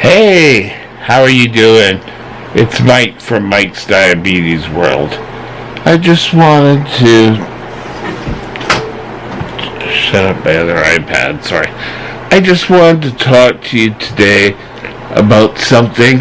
Hey, how are you doing? It's Mike from Mike's Diabetes World. I just wanted to shut up my other iPad, sorry. I just wanted to talk to you today about something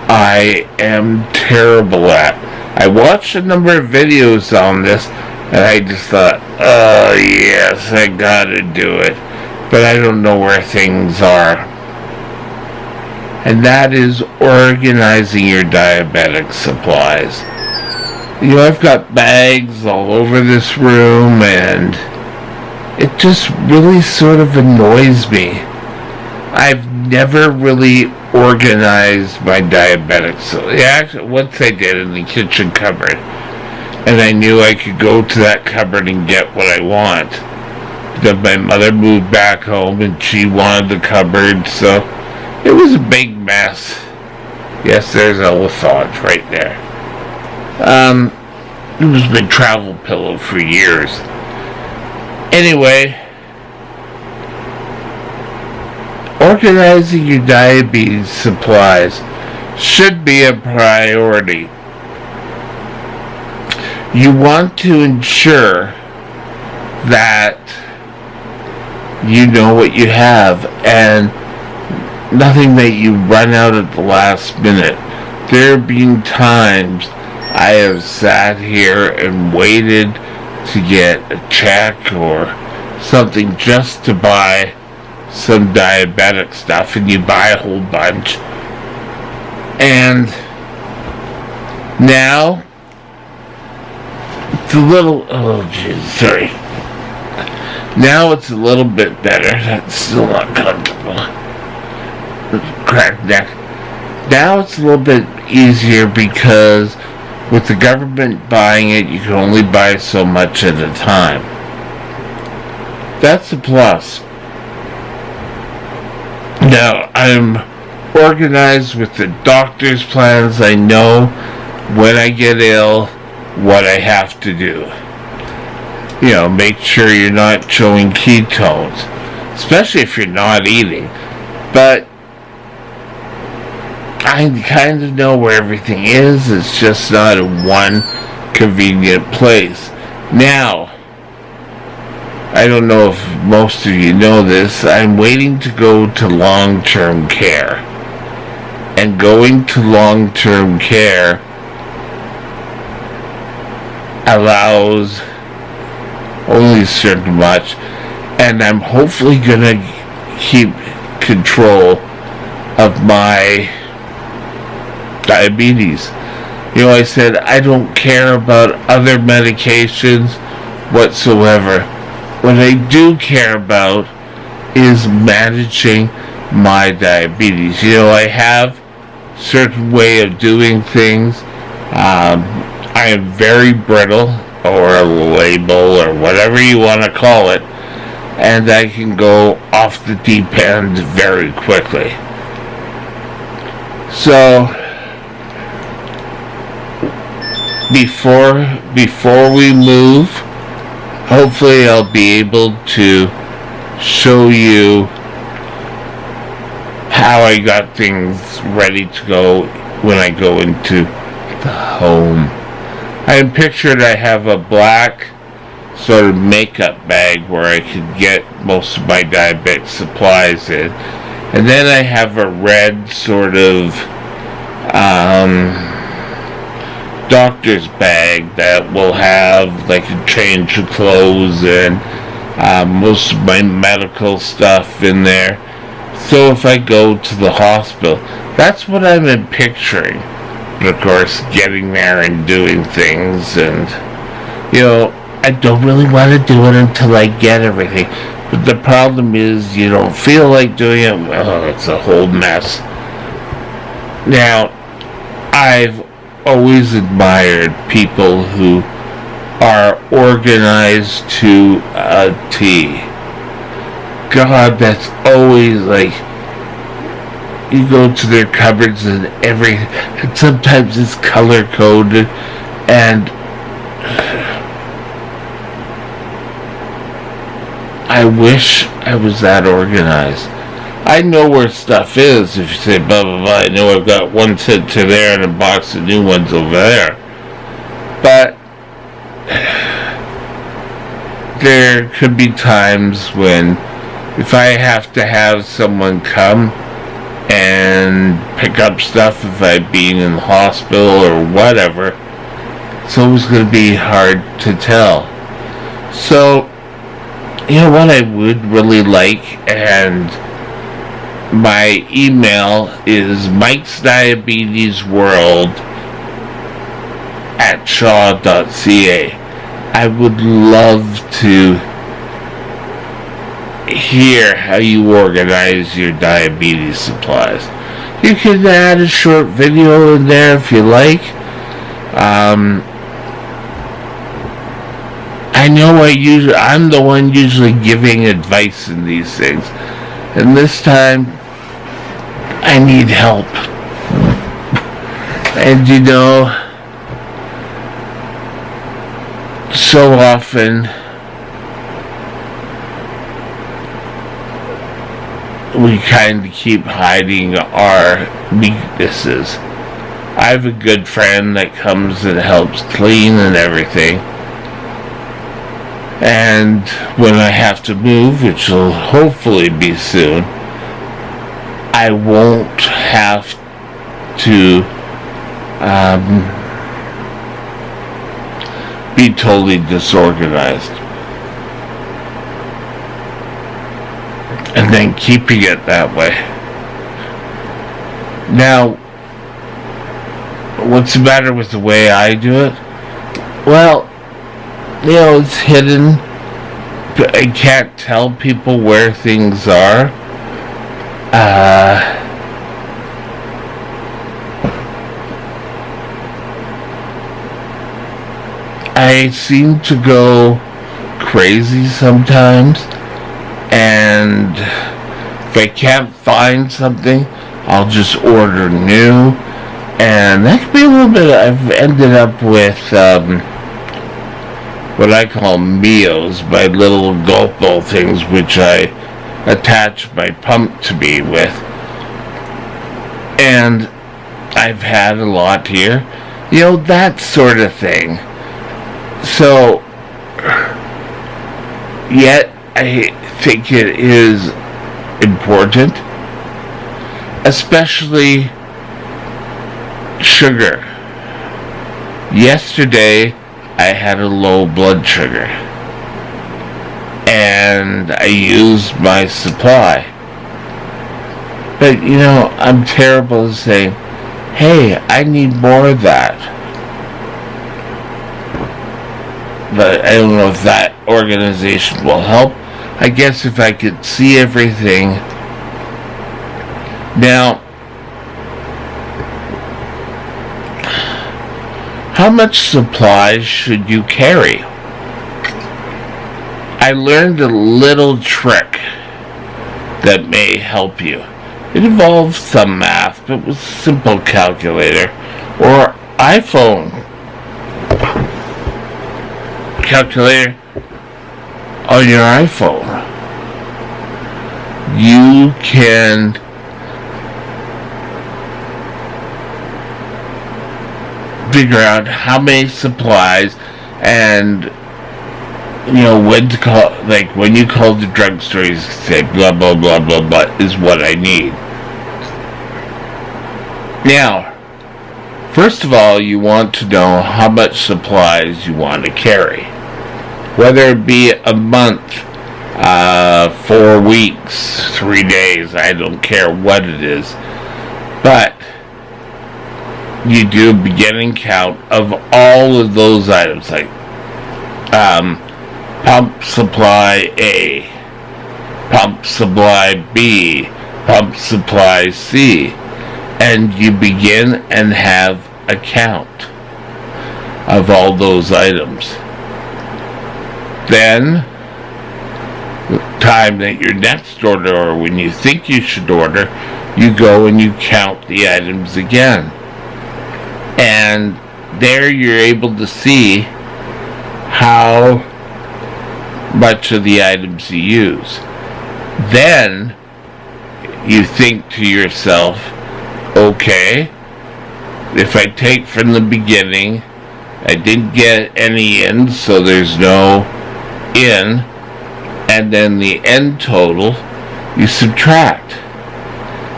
I am terrible at. I watched a number of videos on this and I just thought, oh yes, I gotta do it. But I don't know where things are. And that is organizing your diabetic supplies. You know, I've got bags all over this room, and it just really sort of annoys me. I've never really organized my diabetics. So, yeah, actually, once I did in the kitchen cupboard, and I knew I could go to that cupboard and get what I want. Then my mother moved back home, and she wanted the cupboard, so it was a big mess. Yes, there's a Lathage right there. It was my travel pillow for years. Anyway, organizing your diabetes supplies should be a priority. You want to ensure that you know what you have and nothing that you run out at the last minute. There have been times I have sat here and waited to get a check or something just to buy some diabetic stuff, and you buy a whole bunch. And now it's a little, sorry. Now it's a little bit better. That's still not comfortable. Cracked neck. Now it's a little bit easier because with the government buying it, you can only buy so much at a time. That's a plus. Now, I'm organized with the doctor's plans. I know when I get ill what I have to do. You know, make sure you're not showing ketones, especially if you're not eating. But I kind of know where everything is. It's just not in one convenient place. Now, I don't know if most of you know this, I'm waiting to go to long-term care. And going to long-term care allows only certain much, and I'm hopefully going to keep control of my diabetes. You know, I said I don't care about other medications whatsoever. What I do care about is managing my diabetes. You know, I have a certain way of doing things. I am very brittle, or a label, or whatever you want to call it, and I can go off the deep end very quickly. So before we move, hopefully I'll be able to show you how I got things ready to go when I go into the home. I pictured I have a black sort of makeup bag where I could get most of my diabetic supplies in. And then I have a red sort of doctor's bag that will have like a change of clothes and most of my medical stuff in there. So if I go to the hospital, that's what I've been picturing. But of course, getting there and doing things, and I don't really want to do it until I get everything. But the problem is, you don't feel like doing it. Well, it's a whole mess. Now, I've always admired people who are organized to a T. God, that's always like, you go to their cupboards and sometimes it's color coded, and I wish I was that organized. I know where stuff is. If you say blah blah blah, I know I've got one set to there and a box of new ones over there. But there could be times when, if I have to have someone come and pick up stuff, if I've been in the hospital or whatever, it's always going to be hard to tell. So, you know what I would really like, and my email is mikesdiabetesworld@shaw.ca. I would love to hear how you organize your diabetes supplies. You can add a short video in there if you like. I know I'm the one usually giving advice in these things, and this time I need help. And so often we kind of keep hiding our weaknesses. I have a good friend that comes and helps clean and everything. And when I have to move, which will hopefully be soon, I won't have to be totally disorganized. And then keeping it that way. Now, what's the matter with the way I do it? Well, it's hidden. I can't tell people where things are. I seem to go crazy sometimes, and if I can't find something, I'll just order new, and that could be a little bit. I've ended up with what I call Mios, my little golf ball things, which I attach my pump to me with. And I've had a lot here. That sort of thing. So, yet I think it is important, especially sugar. Yesterday, I had a low blood sugar, and I used my supply. But, I'm terrible at saying, hey, I need more of that. But I don't know if that organization will help. I guess if I could see everything. Now, how much supplies should you carry? I learned a little trick that may help you. It involves some math, but with a simple calculator or iPhone calculator on your iPhone. you can figure out how many supplies and when to call, like when you call the drugstore, you say blah blah blah blah blah is what I need. Now, first of all, you want to know how much supplies you want to carry, whether it be a month, 4 weeks, 3 days, I don't care what it is, but you do a beginning count of all of those items, like pump supply A, pump supply B, pump supply C, and you begin and have a count of all those items. Then, the time that your next order, or when you think you should order, you go and you count the items again. And there you're able to see how much of the items you use. Then you think to yourself, okay, if I take from the beginning, I didn't get any in, so there's no in, and then the end total, you subtract.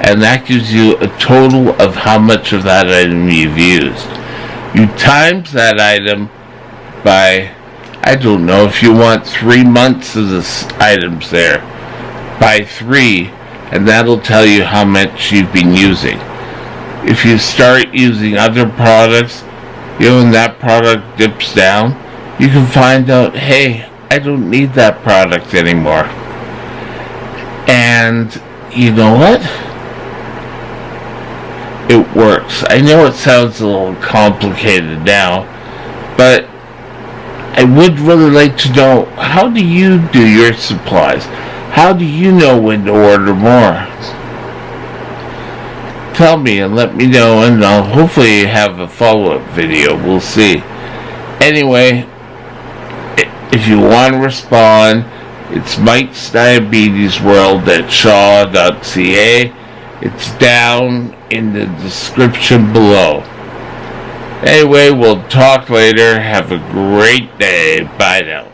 And that gives you a total of how much of that item you've used. You times that item by, I don't know, if you want 3 months of the items there, by 3, and that'll tell you how much you've been using. If you start using other products, and that product dips down, you can find out, hey, I don't need that product anymore. And you know what? It works. I know it sounds a little complicated now, but I would really like to know, how do you do your supplies? How do you know when to order more? Tell me and let me know, and I'll hopefully have a follow-up video. We'll see. Anyway, if you want to respond, it's Mike's Diabetes World at shaw.ca. It's down in the description below. Anyway, we'll talk later. Have a great day. Bye now.